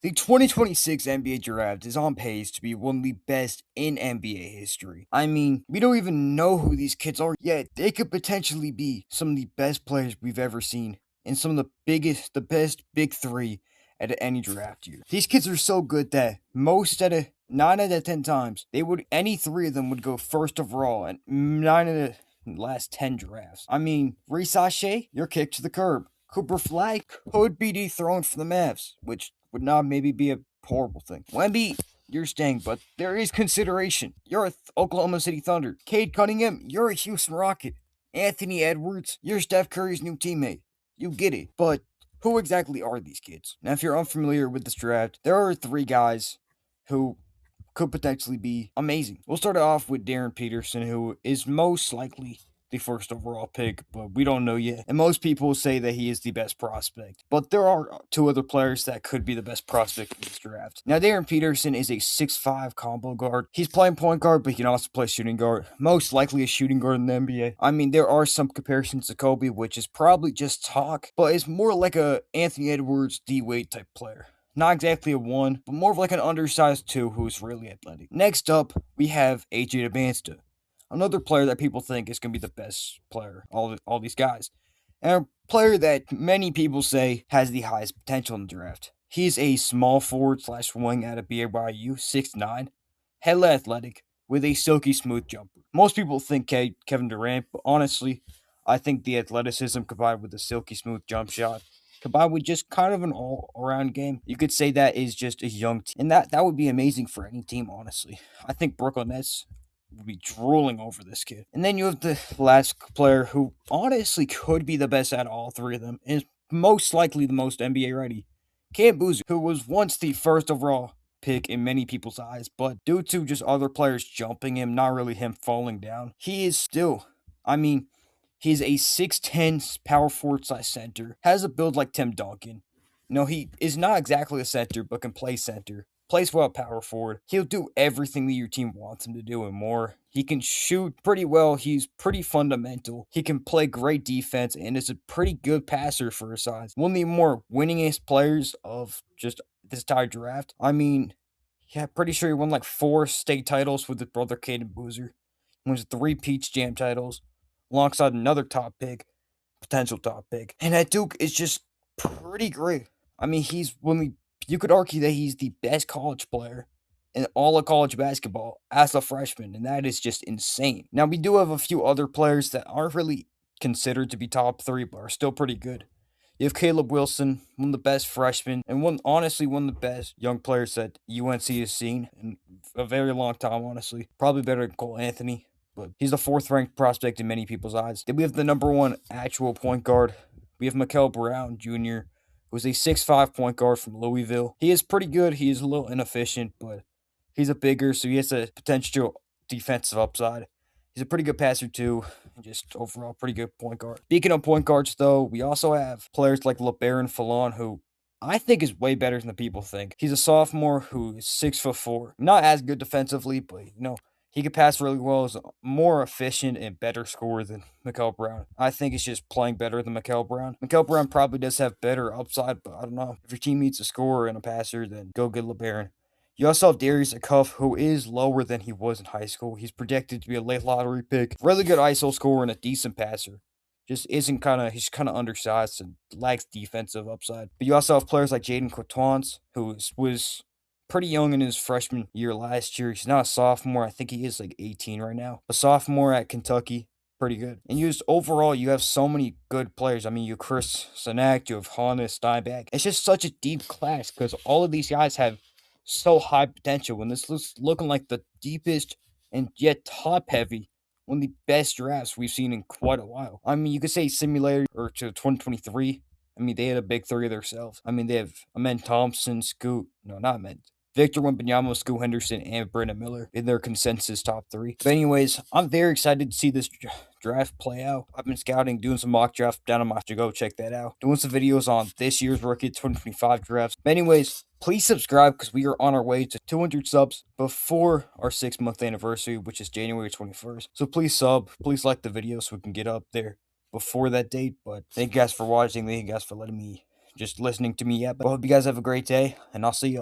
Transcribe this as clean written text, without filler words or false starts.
The 2026 NBA draft is on pace to be one of the best in NBA history. I mean, we don't even know who these kids are yet. They could potentially be some of the best players we've ever seen and some of the best big three at any draft year. These kids are so good that most out of 9 out of 10 times, any three of them would go first overall and 9 of the last 10 drafts. I mean, Reese Shea, you're kicked to the curb. Cooper Flag could be dethroned from the Mavs, which would not maybe be a horrible thing. Wemby, you're staying, but there is consideration. You're a Oklahoma City Thunder. Cade Cunningham, you're a Houston Rocket. Anthony Edwards, you're Steph Curry's new teammate. You get it. But who exactly are these kids? Now, if you're unfamiliar with this draft, there are three guys who could potentially be amazing. We'll start it off with Darren Peterson, who is most likely the first overall pick, but we don't know yet. And most people say that he is the best prospect. But there are two other players that could be the best prospect in this draft. Now, Darren Peterson is a 6'5 combo guard. He's playing point guard, but he can also play shooting guard. Most likely a shooting guard in the NBA. I mean, there are some comparisons to Kobe, which is probably just talk, but it's more like a Anthony Edwards, D Wade type player. Not exactly a 1, but more of like an undersized 2 who's really athletic. Next up, we have AJ Demanston, another player that people think is going to be the best player, all these guys. And a player that many people say has the highest potential in the draft. He's a small forward slash wing out of BYU, 6'9", hella athletic, with a silky smooth jumper. Most people think Kevin Durant, but honestly, I think the athleticism combined with the silky smooth jump shot combined with just kind of an all-around game, you could say that is just a young team. And that would be amazing for any team, honestly. I think Brooklyn Nets would be drooling over this kid. And then you have the last player who honestly could be the best out of all three of them, and is most likely the most NBA ready. Cam Boozer, who was once the first overall pick in many people's eyes, but due to just other players jumping him, not really him falling down, he is still, I mean, he's a 6'10 power forward slash center, has a build like Tim Duncan. No, he is not exactly a center, but can play center. Plays well at power forward. He'll do everything that your team wants him to do and more. He can shoot pretty well. He's pretty fundamental. He can play great defense and is a pretty good passer for his size. One of the more winningest players of just this entire draft. I mean, yeah, pretty sure he won like 4 state titles with his brother Caden Boozer. He won 3 Peach Jam titles alongside another top pick, potential top pick. And at Duke is just pretty great. I mean, you could argue that he's the best college player in all of college basketball as a freshman, and that is just insane. Now, we do have a few other players that aren't really considered to be top 3, but are still pretty good. You have Caleb Wilson, one of the best freshmen, and honestly, one of the best young players that UNC has seen in a very long time, honestly. Probably better than Cole Anthony, but he's the 4th ranked prospect in many people's eyes. Then we have the number 1 actual point guard. We have Mikel Brown Jr., who's a 6'5 point guard from Louisville. He is pretty good. He is a little inefficient, but he's a bigger, so he has a potential defensive upside. He's a pretty good passer too, and just overall pretty good point guard. Speaking of point guards, though, we also have players like LeBaron Fallon, who I think is way better than the people think. He's a sophomore who is 6'4", not as good defensively, but he could pass really well. Is more efficient and better scorer than Mikel Brown. I think he's just playing better than Mikel Brown. Mikel Brown probably does have better upside, but I don't know. If your team needs a scorer and a passer, then go get LeBaron. You also have Darius Acuff, who is lower than he was in high school. He's projected to be a late lottery pick. Really good ISO scorer and a decent passer. He's kind of undersized and lacks defensive upside. But you also have players like Jaden Quatons, who was pretty young in his freshman year last year. He's not a sophomore. I think he is like 18 right now. A sophomore at Kentucky. Pretty good. And overall, you have so many good players. I mean, you have Chris Sanak, you have Hannes Steinbach. It's just such a deep class because all of these guys have so high potential. And this looks looking like the deepest and yet top heavy, one of the best drafts we've seen in quite a while. I mean, you could say similar or to 2023. I mean, they had a big 3 of themselves. I mean, they have Amen Thompson, not Amen. Victor Wembanyama, Scoot Henderson, and Brandon Miller in their consensus top 3. But anyways, I'm very excited to see this draft play out. I've been scouting, doing some mock drafts down on my to go check that out. Doing some videos on this year's rookie 2025 drafts. But anyways, please subscribe because we are on our way to 200 subs before our 6-month anniversary, which is January 21st. So please please like the video so we can get up there before that date. But thank you guys for watching. Thank you guys for letting me just listening to me yet. But I hope you guys have a great day, and I'll see you.